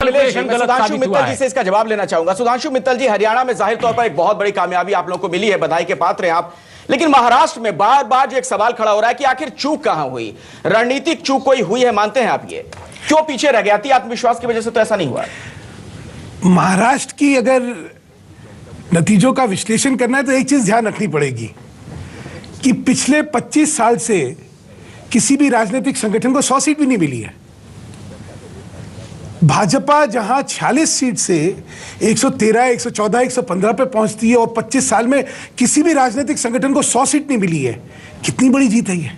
सुधांशु मित्तल जी से इसका जवाब लेना चाहूंगा। सुधांशु मित्तल जी, हरियाणा में जाहिर तौर पर एक बहुत बड़ी कामयाबी आप लोगों को मिली है, बधाई के पात्र हैं आप, लेकिन महाराष्ट्र में बार बार जो एक सवाल खड़ा हो रहा है कि आखिर चूक कहां हुई, रणनीतिक चूक कोई हुई है, मानते हैं आप? ये क्यों पीछे रह गया? आत्मविश्वास की वजह से तो ऐसा नहीं हुआ। महाराष्ट्र की अगर नतीजों का विश्लेषण करना है तो एक चीज ध्यान रखनी पड़ेगी कि पिछले 25 साल से किसी भी राजनीतिक संगठन को 100 सीट भी नहीं मिली है। भाजपा जहां 46 सीट से 113, 114, 115 पे पहुंचती है और 25 साल में किसी भी राजनीतिक संगठन को 100 सीट नहीं मिली है, कितनी बड़ी जीत है ये।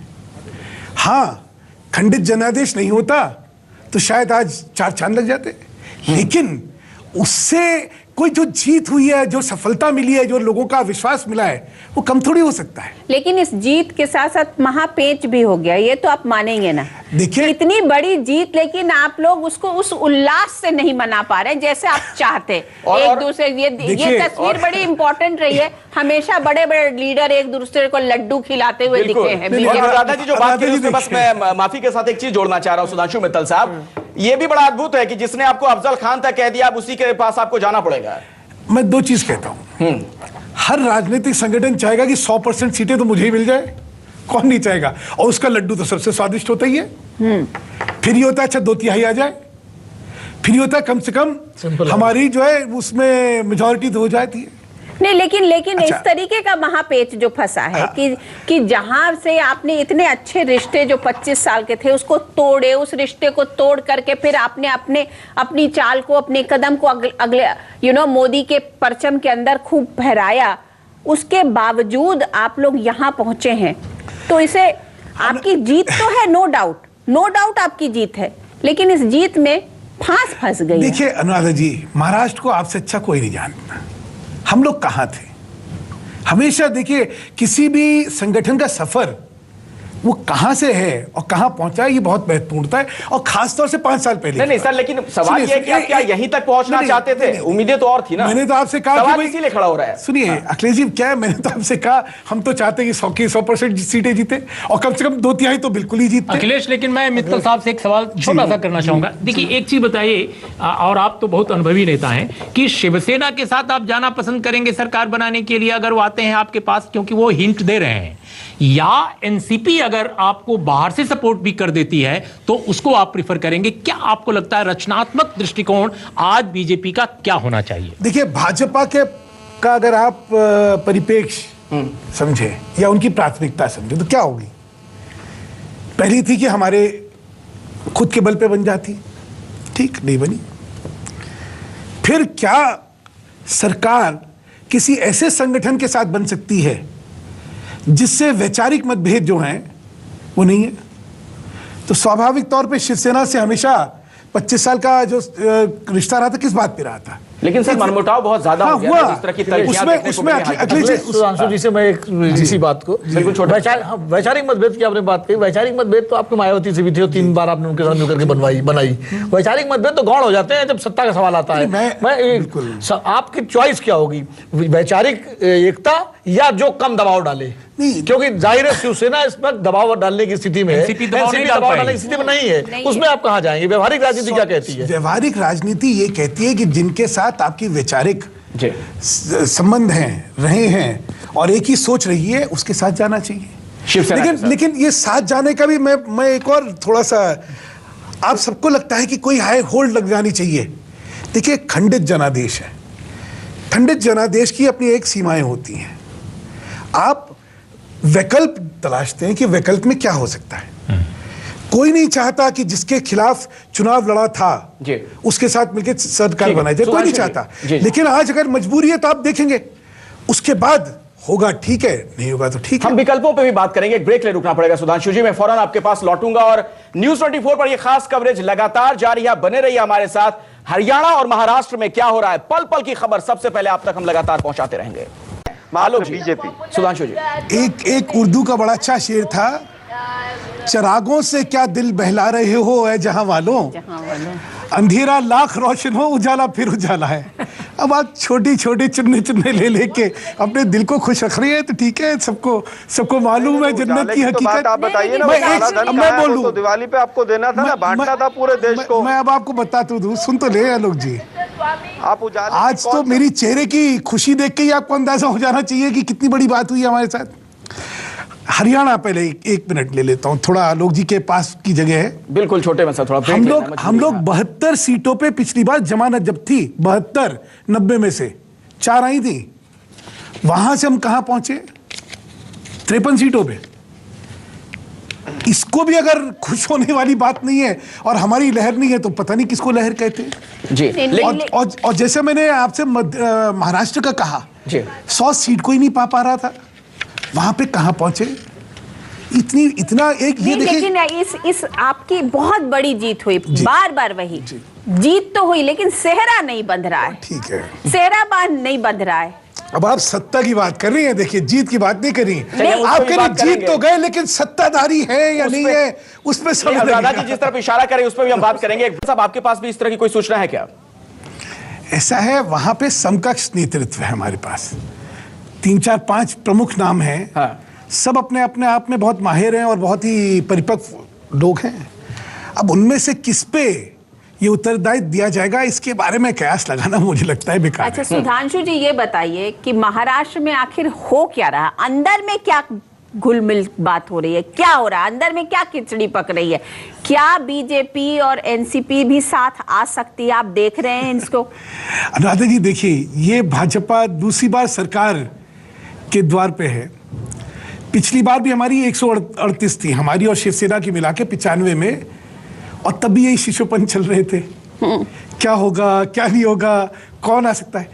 हाँ, खंडित जनादेश नहीं होता तो शायद आज 4 चांद लग जाते, लेकिन उससे कोई जो जीत हुई है, जो सफलता मिली है, जो लोगों का विश्वास मिला है, वो कम थोड़ी हो सकता है। लेकिन इस जीत के साथ साथ महापेच भी हो गया, ये तो आप मानेंगे ना। देखिए, इतनी बड़ी जीत, लेकिन आप लोग उसको उस उल्लास से नहीं मना पा रहे जैसे आप चाहते। एक दूसरे ये तस्वीर बड़ी इंपॉर्टेंट रही है। हमेशा बड़े बड़े लीडर एक दूसरे को लड्डू खिलाते हुए दिखे हैं। राधा जी जो बात की, बस मैं माफी के साथ एक चीज जोड़ना चाह रहा हूं सुधांशु मित्तल साहब, ये भी बड़ा अद्भुत है कि जिसने आपको अफजल खान तक कह दिया, अब उसी के पास आपको जाना पड़ेगा। मैं 2 चीज कहता हूं, हर राजनीतिक संगठन चाहेगा कि 100% सीटें तो मुझे ही मिल जाए, कौन नहीं चाहेगा, और उसका लड्डू तो सबसे स्वादिष्ट होता ही है। फिर ये होता है अच्छा 2/3 आ जाए, फिर ये होता है कम से कम हमारी जो है उसमें मेजॉरिटी तो हो जाती है। नहीं, लेकिन अच्छा। इस तरीके का महापेच जो फंसा है कि जहां से आपने इतने अच्छे रिश्ते जो 25 साल के थे उसको तोड़े, उस रिश्ते को तोड़ करके फिर आपने अपनी चाल को, अपने कदम को अगले मोदी के परचम के अंदर खूब फहराया, उसके बावजूद आप लोग यहां पहुंचे हैं, तो इसे आपकी जीत तो है, नो डाउट आपकी जीत है, लेकिन इस जीत में फंस गई। देखिए अनुराधा जी, महाराष्ट्र को आपसे अच्छा कोई नहीं जानता। हम लोग कहां थे हमेशा। देखिए, किसी भी संगठन का सफर वो कहां से है और कहां पहुंचा है, ये बहुत महत्वपूर्ण है, और खासतौर से 5 साल पहले। नहीं सर, लेकिन सवाल ये है कि आप क्या यहीं तक पहुंचना चाहते थे? उम्मीदें तो और थी ना। मैंने तो आपसे कहा कि इसीलिए खड़ा हो रहा है। सुनिए अखिलेश जी, क्या है, मैंने तो आपसे कहा हम तो चाहते हैं कि 100% सीटें जीते, और कम से कम 2/3 तो बिल्कुल ही जीतते। अखिलेश, लेकिन मैं मित्तल साहब से एक सवाल छोटा सा करना चाहूंगा। देखिए, एक चीज बताइए, और आप तो बहुत अनुभवी नेता हैं, कि शिवसेना के साथ आप जाना पसंद करेंगे सरकार बनाने के लिए अगर वो आते हैं आपके पास, क्योंकि वो हिंट दे रहे हैं, या एनसीपी अगर आपको बाहर से सपोर्ट भी कर देती है तो उसको आप प्रिफर करेंगे? क्या आपको लगता है रचनात्मक दृष्टिकोण आज बीजेपी का क्या होना चाहिए? देखिए, भाजपा का अगर आप परिप्रेक्ष्य समझे या उनकी प्राथमिकता समझे तो क्या होगी? पहली थी कि हमारे खुद के बल पे बन जाती, ठीक नहीं बनी। फिर क्या सरकार किसी ऐसे संगठन के साथ बन सकती है जिससे वैचारिक मतभेद जो हैं वो नहीं है? तो स्वाभाविक तौर पे शिवसेना से हमेशा 25 साल का जो रिश्ता रहा था, किस बात पे रहा था? लेकिन सर मनमुटाव बहुत ज्यादा हो गया जिस तरह की उसमें सुधांशु जी से मैं एक इसी बात को बिल्कुल छोटा, वैचारिक मतभेद की आपने बात कही। वैचारिक मतभेद तो आपके मायावती से भी थे, 3 बार आपने उनके साथ मिलकर के बनाई। वैचारिक मतभेद तो गौण हो जाते हैं जब सत्ता का सवाल आता है। मैं आपकी चॉइस क्या होगी, वैचारिक एकता या जो कम दबाव डाले? क्योंकि जाहिर है शिवसेना इस पर दबाव डालने की स्थिति में है, एनसीपी दबाव डालने की स्थिति में नहीं है, उसमें आप कहां जाएंगे? व्यवहारिक राजनीति क्या कहती है? व्यवहारिक राजनीति ये कहती है कि जिनके साथ आपकी वैचारिक संबंध हैं, रहे हैं, और एक ही सोच रही है, उसके साथ जाना चाहिए। लेकिन ये साथ जाने का भी मैं एक और थोड़ा सा, आप सबको लगता है कि कोई हाई होल्ड लग जानी चाहिए। देखिए, खंडित जनादेश है, खंडित जनादेश की अपनी एक सीमाएं होती हैं। आप वैकल्प तलाशते हैं कि वैकल्प में क्या हो सकता है। कोई नहीं चाहता कि जिसके खिलाफ चुनाव लड़ा था उसके साथ मिलकर सरकार बनाई जाए, कोई नहीं चाहता। लेकिन आज अगर मजबूरी है तो आप देखेंगे उसके बाद होगा, ठीक है, नहीं होगा तो ठीक है। हम विकल्पों पे भी बात करेंगे, एक ब्रेक ले रुकना पड़ेगा सुधांशु जी, मैं फौरन आपके पास लौटूंगा। और न्यूज़ 24 पर ये खास कवरेज लगातार जारी है, बने रहिए हमारे साथ। हरियाणा और महाराष्ट्र में क्या हो रहा है, पल पल की खबर सबसे पहले आप तक हम लगातार पहुंचाते रहेंगे। मालूम बीजेपी, सुधांशु जी, एक उर्दू का बड़ा अच्छा शेर था, चरागों से क्या दिल बहला रहे हो है जहां वालों, अंधेरा लाख रोशन हो, उजाला फिर उजाला है। अब आप छोटी छोटी चुन्ने ले लेके अपने दिल को खुश रख रही है तो ठीक है, सबको मालूम है जन्नत की हकीकत। आप बताइए ना, मैं बोलूं तो दिवाली पे आपको देना था ना, बांटना था पूरे देश को। मैं अब आपको बताता हूँ, सुन तो ले आलोक जी, आप उजाले आज तो मेरी चेहरे की खुशी देख के ही आपको अंदाजा हो जाना चाहिए कि कितनी बड़ी बात हुई हमारे साथ। हरियाणा, पहले एक मिनट ले लेता हूं, थोड़ा आलोक जी के पास की जगह है, बिल्कुल छोटे में थोड़ा हम लोग 72 सीटों पे पिछली बार जमानत जब थी 72 90 में से 4 आई थी, वहां से हम कहां पहुंचे 53 सीटों पे। इसको भी अगर खुश होने वाली बात नहीं है और हमारी लहर नहीं है तो पता नहीं किसको लहर कहते हैं जी। और जैसे मैंने आपसे महाराष्ट्र का कहा, 100 सीट कोई नहीं पा रहा था, वहां पे कहां पहुंचे, इतना एक ये देखिए। लेकिन इस आपकी बहुत बड़ी जीत हुई, बार वही जीत तो हुई, लेकिन सेहरा नहीं बंध रहा है। ठीक है, सेहरा बांध नहीं बंध रहा है। अब आप सत्ता की बात कर रही हैं, देखिए जीत की बात नहीं कर रही। आप कह रहे जीत तो गए, लेकिन सत्ताधारी है या नहीं है उसमें दादाजी जिस तरफ इशारा करें उस पर भी हम बात करेंगे। साहब, आपके पास भी इस तरह की कोई सूचना है क्या? ऐसा है, वहां पे समकक्ष नेतृत्व है हमारे पास, 3 4 5 प्रमुख नाम हैं। हाँ। सब अपने आप में बहुत माहिर हैं और बहुत ही परिपक्व लोग हैं। अब उनमें से किस पे ये उत्तरदायित्व दिया जाएगा, इसके बारे में कयास लगाना मुझे लगता है बेकार। अच्छा सुधांशु जी, ये बताइए कि महाराष्ट्र में आखिर हो क्या रहा, अंदर में क्या घुलमिल बात हो रही है, क्या हो रहा है अंदर में, क्या खिचड़ी पक रही है? क्या बीजेपी और एनसीपी भी साथ आ सकती है? आप देख रहे हैं इसको? अनुराधा जी देखिए, ये भाजपा दूसरी बार सरकार के द्वार पे है। पिछली बार भी हमारी 138 थी, हमारी और शिवसेना की मिला के 95 में, और तब भी यही शिशुपन चल रहे थे, क्या होगा क्या नहीं होगा, कौन आ सकता है।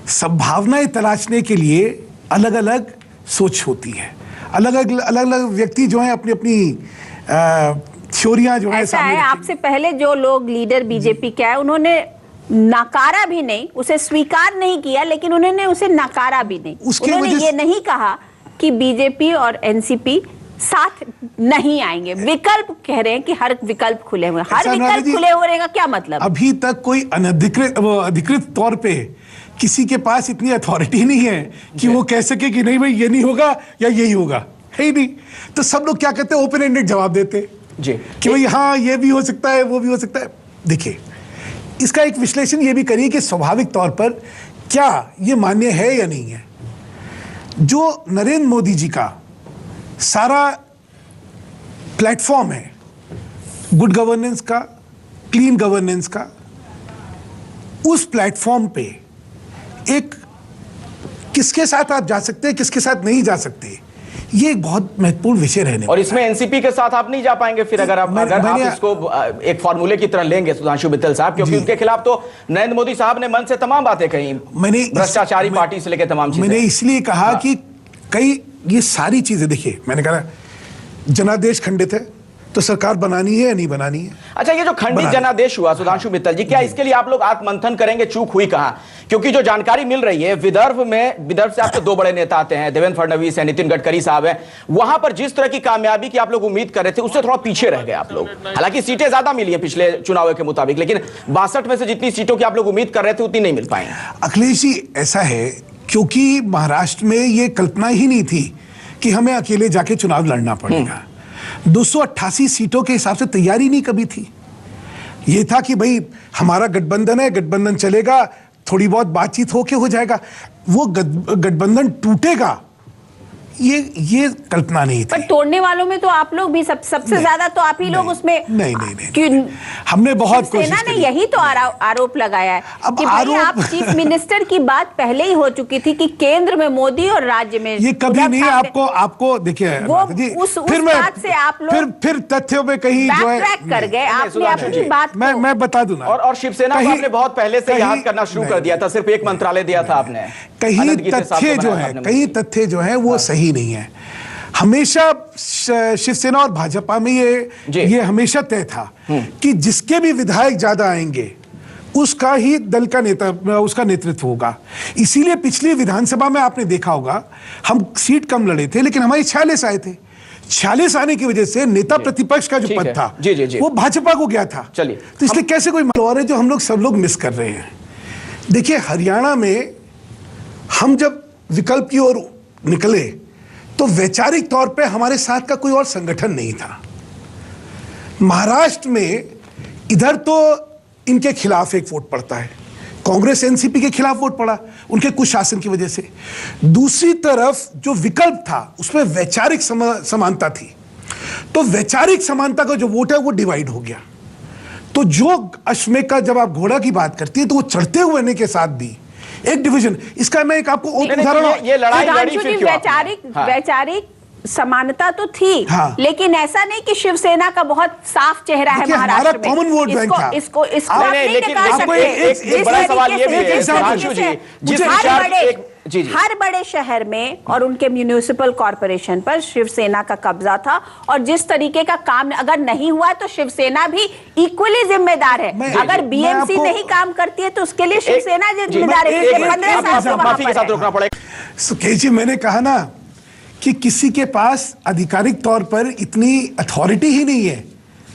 संभावनाएं तलाशने के लिए अलग अलग सोच होती है, अलग अलग व्यक्ति जो है अपनी अपनी थ्योरियां जो है ऐसा है, आपसे पहले जो लोग लीडर बीजेपी के हैं उन्होंने नकारा भी नहीं, उसे स्वीकार नहीं किया, लेकिन उन्होंने उसे नकारा भी नहीं। उन्होंने ये नहीं कहा कि बीजेपी और एनसीपी साथ नहीं आएंगे, विकल्प कह रहे हैं कि हर विकल्प खुले हुए, हर विकल्प खुले होने का क्या मतलब? अभी तक कोई अधिकृत तौर पे किसी के पास इतनी अथॉरिटी नहीं है कि वो कह सके कि नहीं भाई ये नहीं होगा या यही होगा, है ही नहीं। तो सब लोग क्या कहते हैं, ओपन एंडेड जवाब देते जी कि भाई हाँ ये भी हो सकता है वो भी हो सकता है। देखिए, इसका एक विश्लेषण ये भी करिए कि स्वाभाविक तौर पर क्या ये मान्य है या नहीं है। जो नरेंद्र मोदी जी का सारा प्लेटफॉर्म है गुड गवर्नेंस का, क्लीन गवर्नेंस का, उस प्लेटफॉर्म पे एक किसके साथ आप जा सकते हैं, किसके साथ नहीं जा सकते, ये एक बहुत महत्वपूर्ण विषय रहने और इसमें एनसीपी के साथ आप नहीं जा पाएंगे फिर, अगर आप इसको एक फॉर्मूले की तरह लेंगे सुधांशु मित्तल साहब, क्योंकि उनके खिलाफ तो नरेंद्र मोदी साहब ने मन से तमाम बातें कही, मैंने भ्रष्टाचारी पार्टी से लेकर तमाम चीजें। मैंने इसलिए कहा कि कई ये सारी चीजें, देखिए मैंने कहा जनादेश खंडित है तो सरकार बनानी है या नहीं बनानी है। अच्छा, ये जो खंडित जनादेश हुआ सुधांशु मित्तल जी, क्या इसके लिए आप लोग आत्ममंथन करेंगे, चूक हुई कहां? क्योंकि जो जानकारी मिल रही है विदर्भ से आपके 2 बड़े नेता आते हैं, देवेंद्र फडणवीस है, नितिन गडकरी साहब हैं, वहां पर जिस तरह की कामयाबी की आप लोग उम्मीद कर रहे थे उससे थोड़ा पीछे रह गए आप लोग। हालांकि सीटें ज्यादा मिली है पिछले चुनाव के मुताबिक, लेकिन 62 में से जितनी सीटों की आप लोग उम्मीद कर रहे थे उतनी नहीं मिल पाई। अखिलेश जी, ऐसा है क्योंकि महाराष्ट्र में ये कल्पना ही नहीं थी कि हमें अकेले जाके चुनाव लड़ना पड़ेगा। 288 सीटों के हिसाब से तैयारी नहीं कभी थी। ये था कि भाई हमारा गठबंधन है, गठबंधन चलेगा, थोड़ी बहुत बातचीत होके हो जाएगा। वो गठबंधन टूटेगा ये कल्पना नहीं थी। पर तोड़ने वालों में तो आप लोग भी सबसे ज्यादा तो आप ही लोग उसमें नहीं। हमने बहुत कोशिश की। यही तो आरोप लगाया है कि भाई आप चीफ मिनिस्टर की बात पहले ही हो चुकी थी कि केंद्र में मोदी और राज्य में ये कभी नहीं। आपको देखिए उस बात से आप लोग फिर तथ्यों में कहीं जो है ट्रैक कर गए। आपने अपनी बात मैं बता दूं ना, और शिवसेना को आपने बहुत पहले से याद करना शुरू कर दिया था, सिर्फ एक मंत्रालय दिया था आपने। कहीं तथ्य जो है वो सही नहीं है। हमेशा शिवसेना और भाजपा में ये हमेशा तय था कि जिसके भी विधायक ज्यादा आएंगे उसका ही दल का नेता, उसका नेतृत्व होगा। इसीलिए पिछली विधानसभा में आपने देखा होगा हम सीट कम लड़े थे, लेकिन हमारे 46 आए थे। 46 आने की वजह से नेता प्रतिपक्ष का जो पद था वो भाजपा को गया था। चलिए, तो इसलिए कैसे कोई और है जो हम लोग सब लोग मिस कर रहे हैं। देखिए, हरियाणा में हम जब विकल्प की ओर निकले तो वैचारिक तौर पे हमारे साथ का कोई और संगठन नहीं था। महाराष्ट्र में इधर तो इनके खिलाफ एक वोट पड़ता है, कांग्रेस एनसीपी के खिलाफ वोट पड़ा उनके कुशासन की वजह से। दूसरी तरफ जो विकल्प था उसमें वैचारिक समानता थी, तो वैचारिक समानता का जो वोट है वो डिवाइड हो गया। तो जो अश्वमेध जब आप घोड़ा की बात करती है तो वो चढ़ते हुए आने के साथ भी एक डिवीजन, इसका मैं एक आपको उदाहरण, ये लड़ाई लड़ी फिर क्यों? वैचारिक समानता तो थी, हाँ। लेकिन ऐसा नहीं कि शिवसेना का बहुत साफ चेहरा है महाराष्ट्र में। कॉमन वोट बैंक था। इसको लेकिन एक बड़ा सवाल ये भी है सुधांशु जी, हर बड़े शहर में और उनके म्यूनिसिपल कॉर्पोरेशन पर शिवसेना का कब्जा था, और जिस तरीके का काम अगर नहीं हुआ तो शिवसेना भी इक्वली जिम्मेदार है। अगर बीएमसी नहीं काम करती है तो उसके लिए शिवसेना जिम्मेदार है। 15 साल माफी के साथ रोकना पड़ेगा। सुकेश जी, मैंने कहा ना कि किसी के पास आधिकारिक तौर पर इतनी अथॉरिटी ही नहीं है।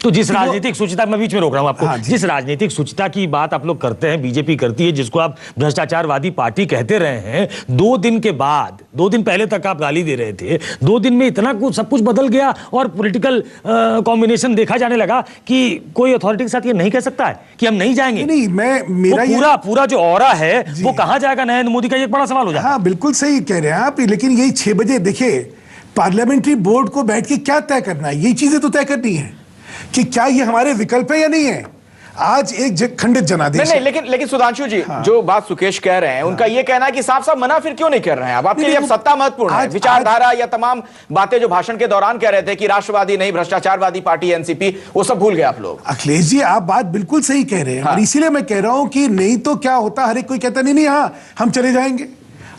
तो जिस राजनीतिक सूचिता, मैं बीच में रोक रहा हूं आपको, जिस राजनीतिक सूचिता की बात आप लोग करते हैं, बीजेपी करती है, जिसको आप भ्रष्टाचारवादी पार्टी कहते रहे हैं, 2 दिन के बाद, 2 दिन पहले तक आप गाली दे रहे थे, 2 दिन में इतना कुछ सब कुछ बदल गया और पॉलिटिकल कॉम्बिनेशन देखा जाने लगा कि कोई अथॉरिटी के साथ ये नहीं कह सकता है कि हम नहीं जाएंगे। नहीं, मेरा पूरा जो ऑरा है वो कहां जाएगा? नरेंद्र मोदी का एक बड़ा सवाल हो जाएगा। हाँ, बिल्कुल सही कह रहे हैं आप, लेकिन यही 6 बजे देखिए, पार्लियामेंट्री बोर्ड को बैठ के क्या तय करना है, ये चीजें तो तय करनी है कि क्या ये हमारे विकल्प है या नहीं है। आज एक खंडित जनादेश नहीं, लेकिन सुधांशु जी, हाँ। जो बात सुकेश कह रहे हैं, हाँ। उनका ये कहना है कि साफ साफ मना फिर क्यों नहीं कर रहे हैं? अब आपके लिए अब सत्ता महत्वपूर्ण है, विचारधारा या तमाम बातें जो भाषण के दौरान कह रहे थे कि राष्ट्रवादी नहीं भ्रष्टाचारवादी पार्टी एनसीपी, वो सब भूल गए आप लोग। अखिलेश जी, आप बात बिल्कुल सही कह रहे हैं, हाँ। और इसीलिए मैं कह रहा हूं कि नहीं तो क्या होता, हर एक कोई कहता नहीं हाँ हम चले जाएंगे।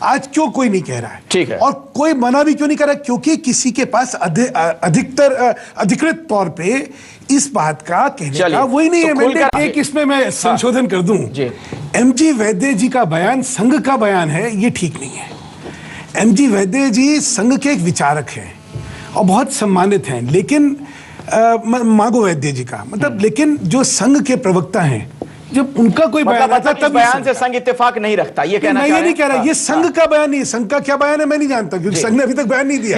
आज क्यों कोई नहीं कह रहा है, ठीक है, और कोई मना भी क्यों नहीं कर रहा? क्योंकि किसी के पास अधिकृत तौर पे इस बात का कहने का वही नहीं है। मैंने एक इसमें मैं संशोधन कर दूं, एमजी वैद्य जी का बयान संघ का बयान है, ये ठीक नहीं है। एमजी वैद्य जी संघ के एक विचारक हैं और बहुत सम्मानित हैं, लेकिन मागो वैद्य जी का मतलब, लेकिन जो संघ के प्रवक्ता हैं, जब उनका कोई बयान आता तब बयान से संघ इत्तेफाक नहीं रखता, ये कहना मैं ये नहीं कह रहा, ये संघ का बयान नहीं है। संघ का क्या बयान है मैं नहीं जानता, क्योंकि संघ ने अभी तक बयान नहीं दिया।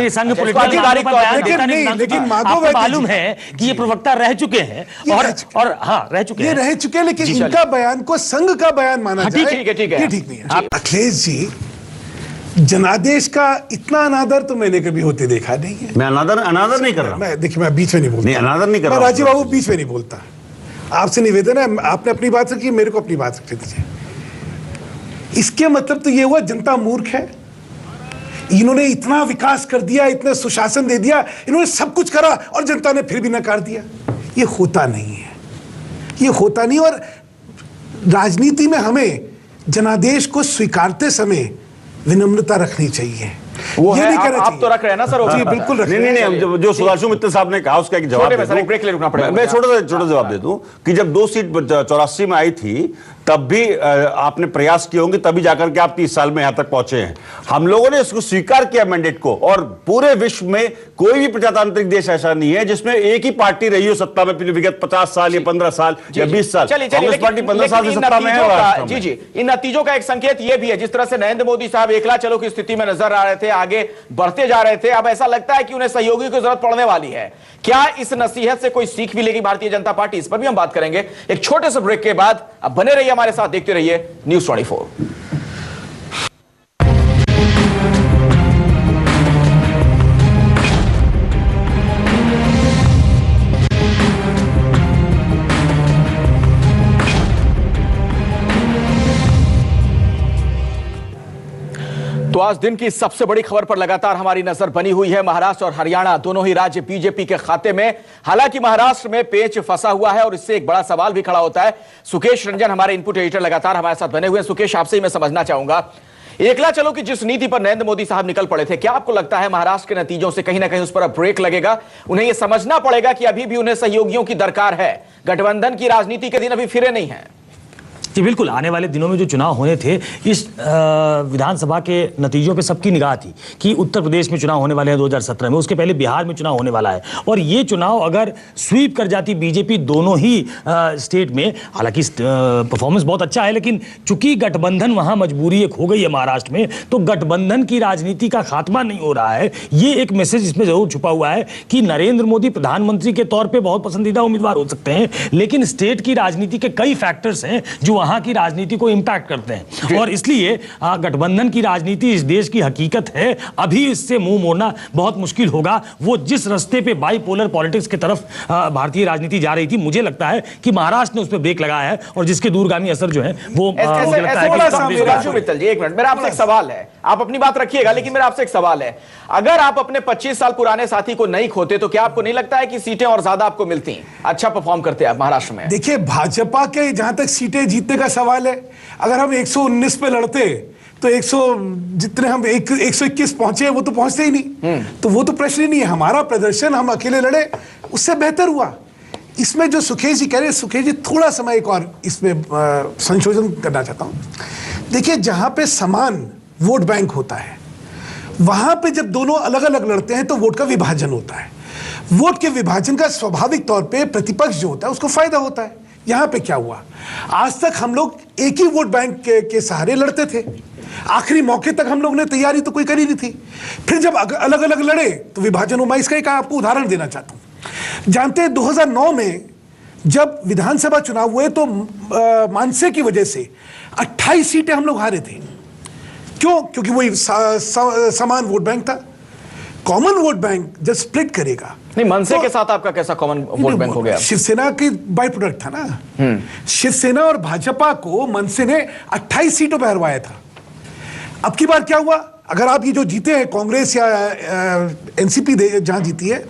लेकिन माधव मालूम है कि ये प्रवक्ता रह चुके हैं और हाँ रह चुके हैं, लेकिन इनका बयान को संघ का बयान माना जाए, ठीक है, ठीक नहीं है। अखिलेश जी, जनादेश का इतना अनादर तो मैंने कभी होते देखा नहीं है। मैं अनादर नहीं कर रहा, मैं देखिए, मैं बीच में नहीं बोलता, अनादर नहीं कर रहा, राजीव बाबू बीच में नहीं बोलता। आपसे निवेदन है, आपने अपनी बात रखी, मेरे को अपनी बात रखने दीजिए। इसके मतलब तो ये हुआ जनता मूर्ख है, इन्होंने इतना विकास कर दिया, इतना सुशासन दे दिया, इन्होंने सब कुछ करा और जनता ने फिर भी नकार दिया। ये होता नहीं है, ये होता नहीं। और राजनीति में हमें जनादेश को स्वीकारते समय विनम्रता रखनी चाहिए। वो है, आप तो रख रहे हैं ना सर? जी बिल्कुल रख रहे हैं। नहीं, जो सुधांशु मित्तल साहब ने कहा उसका एक जवाब मैं छोटा जवाब दे दूं कि जब 2 सीट 84 में आई थी तब भी आपने प्रयास किए होंगे, तभी जाकर के आप 30 साल में यहां तक पहुंचे हैं। हम लोगों ने इसको स्वीकार किया मैंडेट को, और पूरे विश्व में कोई भी प्रजातांत्रिक देश ऐसा नहीं है जिसमें एक ही पार्टी रही हो सत्ता में विगत 50 साल या 15 साल या 20 साल। कांग्रेस पार्टी 15 साल से सत्ता में है। जी, इन नतीजों का एक संकेत यह भी है, जिस तरह से नरेंद्र मोदी साहब एकला चलो की स्थिति में नजर आ रहे थे, आगे बढ़ते जा रहे थे, अब ऐसा लगता है कि उन्हें सहयोगी की जरूरत पड़ने वाली है। क्या इस नसीहत से कोई सीख मिलेगी भारतीय जनता पार्टी? इस पर भी हम बात करेंगे एक छोटे से ब्रेक के बाद। अब बने रहिए हमारे साथ, देखते रहिए न्यूज़ 24। तो आज दिन की सबसे बड़ी खबर पर लगातार हमारी नजर बनी हुई है। महाराष्ट्र और हरियाणा दोनों ही राज्य बीजेपी के खाते में। हालांकि महाराष्ट्र में पेच फंसा हुआ है और इससे एक बड़ा सवाल भी खड़ा होता है। सुकेश रंजन हमारे इनपुट एडिटर लगातार हमारे साथ बने हुए हैं। सुकेश, आपसे ही मैं समझना चाहूंगा, एकला चलो की जिस नीति पर नरेंद्र मोदी साहब निकल पड़े थे, क्या आपको लगता है महाराष्ट्र के नतीजों से कहीं ना कहीं उस पर अब ब्रेक लगेगा? उन्हें यह समझना पड़ेगा कि अभी भी उन्हें सहयोगियों की दरकार है, गठबंधन की राजनीति के दिन अभी फिरे नहीं है। जी बिल्कुल, आने वाले दिनों में जो चुनाव होने थे, इस विधानसभा के नतीजों पे सबकी निगाह थी कि उत्तर प्रदेश में चुनाव होने वाले हैं 2017 में, उसके पहले बिहार में चुनाव होने वाला है, और ये चुनाव अगर स्वीप कर जाती बीजेपी दोनों ही स्टेट में, हालांकि परफॉर्मेंस बहुत अच्छा है, लेकिन चूंकि गठबंधन वहां मजबूरी एक हो गई है महाराष्ट्र में, तो गठबंधन की राजनीति का खात्मा नहीं हो रहा है। ये एक मैसेज इसमें जरूर छुपा हुआ है कि नरेंद्र मोदी प्रधानमंत्री के तौर पे बहुत पसंदीदा उम्मीदवार हो सकते हैं, लेकिन स्टेट की राजनीति के कई फैक्टर्स हैं जो वहां की राजनीति को इंपैक्ट करते हैं, और इसलिए गठबंधन की राजनीति इस देश की हकीकत है। अभी इससे मुंह मोड़ना बहुत मुश्किल होगा। वो जिस रास्ते पे बाइपोलर पॉलिटिक्स की तरफ भारतीय राजनीति जा रही थी, मुझे लगता है कि महाराष्ट्र ने उस पर ब्रेक लगाया है, और जिसके दूरगामी असर जो है वो मुझे लगता है कि सुधांशु मित्तल जी, एक मिनट, मेरा आपसे एक सवाल है, आप अपनी बात रखिएगा, लेकिन मेरा आपसे एक सवाल है, अगर आप अपने 25 साल पुराने साथी को नहीं खोते तो क्या आपको नहीं लगता है कि सीटें और ज्यादा आपको मिलती, अच्छा परफॉर्म करते हैं आप महाराष्ट्र में? देखिए, भाजपा के जहां तक सीटें जीतने का सवाल है, अगर हम 119 पे लड़ते तो 100 जितने हम 121 पहुंचे वो तो पहुंचते ही नहीं, तो वो तो प्रश्न ही नहीं है। हमारा प्रदर्शन, हम अकेले लड़े, उससे बेहतर हुआ। इसमें जो सुखेश जी कह रहे हैं, सुखेश जी थोड़ा समय एक और इसमें संशोधन करना चाहता हूं। देखिए, जहां पे समान वोट बैंक होता है, वहां पे जब दोनों अलग अलग लड़ते हैं तो वोट का विभाजन होता है। वोट के विभाजन का स्वाभाविक तौर पे प्रतिपक्ष जो होता है उसको फायदा होता है। यहां पे क्या हुआ, आज तक हम लोग एक ही वोट बैंक के सहारे लड़ते थे, आखिरी मौके तक हम लोग ने तैयारी तो कोई करी नहीं थी, फिर जब अलग अलग लड़े तो विभाजन हुआ। मैं इसका एक आपको उदाहरण देना चाहता हूं। जानते हैं 2009 में जब विधानसभा चुनाव हुए तो मानसे की वजह से 28 सीटें हम लोग हारे थे। क्यों? क्योंकि वही समान वोट बैंक था। कॉमन वोट बैंक जब स्प्लिट करेगा, नहीं, मनसे के साथ आपका कैसा कॉमन वोट बैंक हो गया? शिवसेना की बाय प्रोडक्ट था ना। शिवसेना और भाजपा को मनसे ने 28 सीटों पर हरवाया था। अब की बार क्या हुआ, अगर आप ये जो जीते हैं कांग्रेस या एनसीपी जहां जीती है,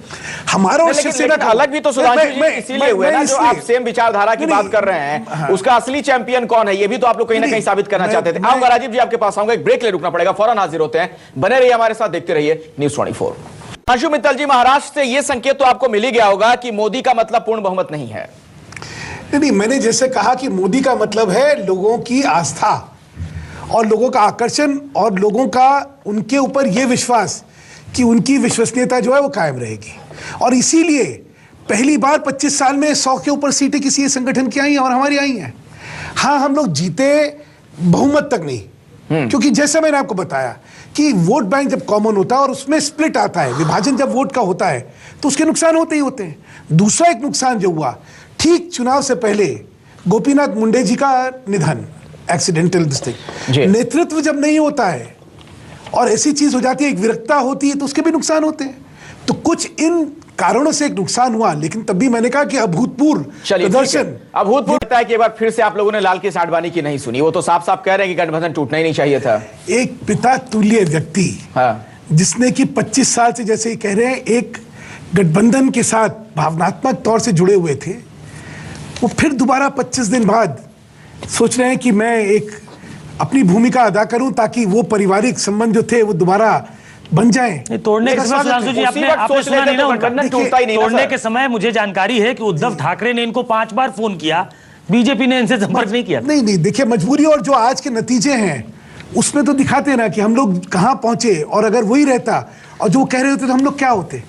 हमारा और शिवसेना का अलग भी तो सुधांशु जी इसीलिए हुए ना, जो आप सेम विचारधारा की बात कर रहे हैं, हाँ। उसका असली चैंपियन कौन है, ये भी तो आप लोग कहीं ना कहीं साबित करना चाहते थे। आऊंगा राजीव जी आपके पास, आऊंगा, एक ब्रेक ले रुकना पड़ेगा, फौरन हाजिर होते हैं, बने रहिए हमारे साथ, देखते रहिए न्यूज़ 24। सुधांशु मित्तल जी, महाराष्ट्र से यह संकेत तो आपको मिल ही गया होगा कि मोदी का मतलब पूर्ण बहुमत नहीं है। नहीं, मैंने जैसे कहा कि मोदी का मतलब है लोगों की आस्था और लोगों का आकर्षण और लोगों का उनके ऊपर यह विश्वास कि उनकी विश्वसनीयता जो है वो कायम रहेगी। और इसीलिए पहली बार 25 साल में 100 के ऊपर सीटें किसी संगठन की आई हैं और हमारी आई हैं। हाँ, हम लोग जीते, बहुमत तक नहीं, क्योंकि जैसे मैंने आपको बताया कि वोट बैंक जब कॉमन होता है और उसमें स्प्लिट आता है, विभाजन जब वोट का होता है, तो उसके नुकसान होते ही होते हैं। दूसरा एक नुकसान जो हुआ, ठीक चुनाव से पहले गोपीनाथ मुंडे जी का निधन, एक्सीडेंटल नेतृत्व जब नहीं होता है और ऐसी चीज हो जाती है, एक विरक्ता होती है, तो उसके भी नुकसान होते हैं। तो कुछ इन कारणों से एक नुकसान हुआ, लेकिन तब भी मैंने कहा कि अभूतपूर्व प्रदर्शन। अभूतपूर्व लगता है कि एक बार फिर से आप लोगों ने लाल की आडवाणी की नहीं सुनी, वो तो साफ साफ कह रहे हैं कि गठबंधन टूटना ही नहीं चाहिए था। एक पिता तुल्य व्यक्ति, जिसने कि 25 साल से, जैसे ही कह रहे हैं, एक गठबंधन के साथ भावनात्मक तौर से जुड़े हुए थे, वो फिर दोबारा 25 दिन बाद सोच रहे हैं कि मैं एक अपनी भूमिका अदा करूं ताकि वो पारिवारिक संबंध जो थे वो दोबारा बन जाएं। तोड़ने के समय सुधांशु जी आपने सुना नहीं ना, तोड़ने के समय मुझे जानकारी है कि उद्धव ठाकरे ने इनको 5 बार फोन किया, बीजेपी ने इनसे संपर्क नहीं किया। नहीं, देखिए, मजबूरी और जो आज के नतीजे हैं उसमें तो दिखाते ना कि हम लोग कहां पहुंचे, और अगर वही रहता और जो कह रहे होते तो हम लोग क्या होते।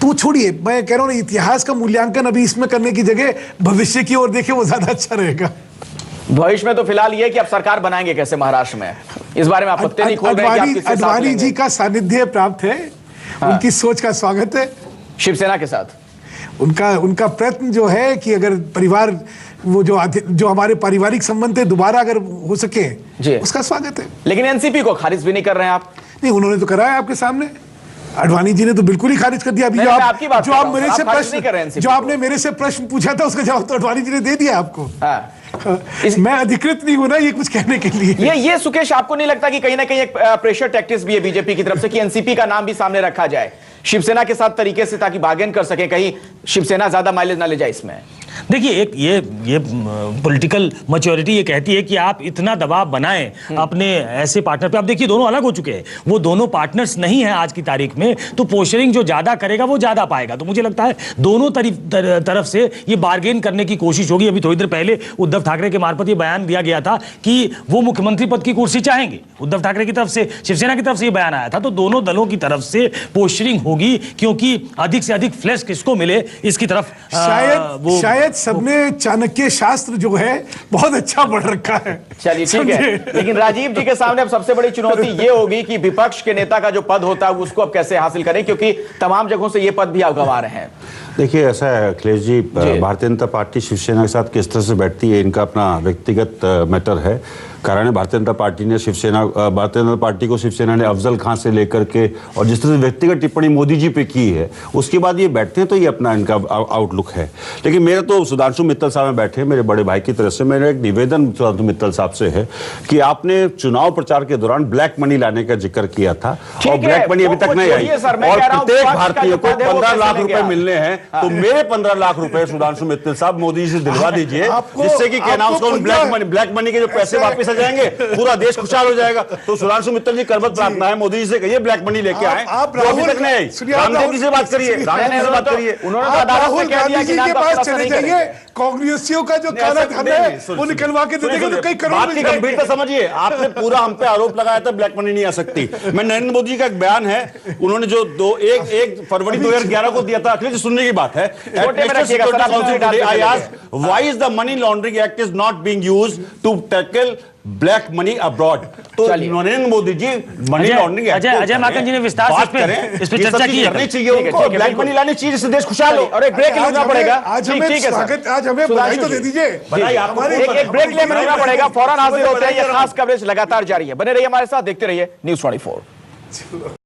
तो वो छोड़िए, मैं कह रहा हूं इतिहास का मूल्यांकन अभी इसमें करने की जगह भविष्य की ओर देखे, वो ज्यादा अच्छा रहेगा। भविष्य में तो फिलहाल ये कि आप सरकार बनाएंगे कैसे महाराष्ट्र में, इस बारे में आप पत्ते नहीं खोल रहे हैं कि आप किसके साथ लेंगे। अडवाणी जी का सानिध्य प्राप्त है, उनकी सोच का स्वागत है। शिवसेना के साथ उनका प्रयत्न जो है कि अगर परिवार, वो जो हमारे पारिवारिक संबंध थे, दोबारा अगर हो सके, उसका स्वागत है। लेकिन एनसीपी को खारिज भी नहीं कर रहे हैं आप। नहीं, उन्होंने तो करा है आपके सामने, अडवाणी जी ने तो बिल्कुल ही खारिज कर दिया। अभी जो आपने मेरे से प्रश्न पूछा था, उसका जवाब तो अडवाणी जी ने दे दिया आपको। मैं अधिकृत नहीं हूं ना ये कुछ कहने के लिए। ये सुकेश, आपको नहीं लगता कि कहीं ना कहीं एक प्रेशर टैक्टिक्स भी है बीजेपी की तरफ से कि एनसीपी का नाम भी सामने रखा जाए शिवसेना के साथ तरीके से, ताकि बार्गेन कर सके, कहीं शिवसेना ज्यादा माइलेज ना ले जाए इसमें? देखिए, एक ये पॉलिटिकल मैच्योरिटी ये कहती है कि आप इतना दबाव बनाएं अपने ऐसे पार्टनर पे। आप देखिए, दोनों अलग हो चुके हैं, वो दोनों पार्टनर्स नहीं है आज की तारीख में, तो पोस्चरिंग जो ज्यादा करेगा वो ज्यादा पाएगा। तो मुझे लगता है दोनों तरफ से ये बार्गेन करने की कोशिश होगी। अभी थोड़ी देर पहले उद्धव ठाकरे के मार्फत ये बयान दिया गया था कि वो मुख्यमंत्री पद की कुर्सी चाहेंगे। उद्धव ठाकरे की तरफ से, शिवसेना की तरफ से ये बयान आया था। तो दोनों दलों की तरफ से पोस्चरिंग होगी, क्योंकि अधिक से अधिक फ्लैश किसको मिले इसकी तरफ शायद सबने चाणक्य शास्त्र जो है बहुत अच्छा पढ़ रखा है। चलिए ठीक है, लेकिन राजीव जी के सामने अब सबसे बड़ी चुनौती ये होगी कि विपक्ष के नेता का जो पद होता है उसको अब कैसे हासिल करें, क्योंकि तमाम जगहों से ये पद भी आप गंवा रहे हैं। देखिए, ऐसा है अखिलेश जी, भारतीय जनता पार्टी शिवसेना के साथ किस तरह से बैठती है इनका अपना व्यक्तिगत मैटर है। कारण है भारतीय जनता पार्टी को शिवसेना ने अफजल खान से लेकर के और जिस तरह से व्यक्तिगत टिप्पणी मोदी जी पे की है, उसके बाद ये बैठते हैं तो ये अपना इनका आउटलुक है। लेकिन मेरा तो सुधांशु मित्तल साहब में बैठे मेरे बड़े भाई की तरफ से मेरा एक निवेदन सुधांशु मित्तल साहब से है कि आपने चुनाव प्रचार के दौरान ब्लैक मनी लाने का जिक्र किया था और ब्लैक मनी अभी तक नहीं आई, और प्रत्येक भारतीय को 15 लाख रुपए मिलने हैं। तो मेरे 15 लाख रुपए सुधांशु मित्तल साहब मोदी जी से दिलवा दीजिए, जिससे कि क्या नाम उसको ब्लैक मनी के जो पैसे वापस जाएंगे, पूरा देश खुशहाल हो जाएगा। तो सुधांशु मित्तल जी करबत प्रार्थना है, मोदी जी से कहिए ब्लैक मनी लेके आए। आप अभी तक नहीं आई, रामदेव जी से बात करिए, उन्होंने राहुल गांधी जी के पास चले जाइए, कांग्रेसियों का जो काला धन है वो निकलवा के दे देंगे तो कई करोड़ की गंभीरता समझिए। आपने पूरा हम पे आरोप लगाया था ब्लैक मनी नहीं आ सकती। मैं नरेंद्र मोदी जी का एक बयान है, उन्होंने जो 1 फरवरी 2011 को दिया था, अखिलेश सुनने की बात है, why is the money laundering act is not being used to tackle black money abroad. तो नरेंद्र मोदी जी मनी लॉन्ड्रिंग अजय माकन जी ने विस्तार से इस पे चर्चा की करनी चाहिए, उनको ब्लैक मनी लानी चाहिए जिससे देश खुशहाल हो। और एक ब्रेक लेना पड़ेगा। आज हमें बधाई तो दे दीजिए, एक ब्रेक लेना पड़ेगा, फौरन हाजिर होते हैं। ये खास कवरेज लगातार जारी है, बने रहिए हमारे साथ, देखते रहिए News 24।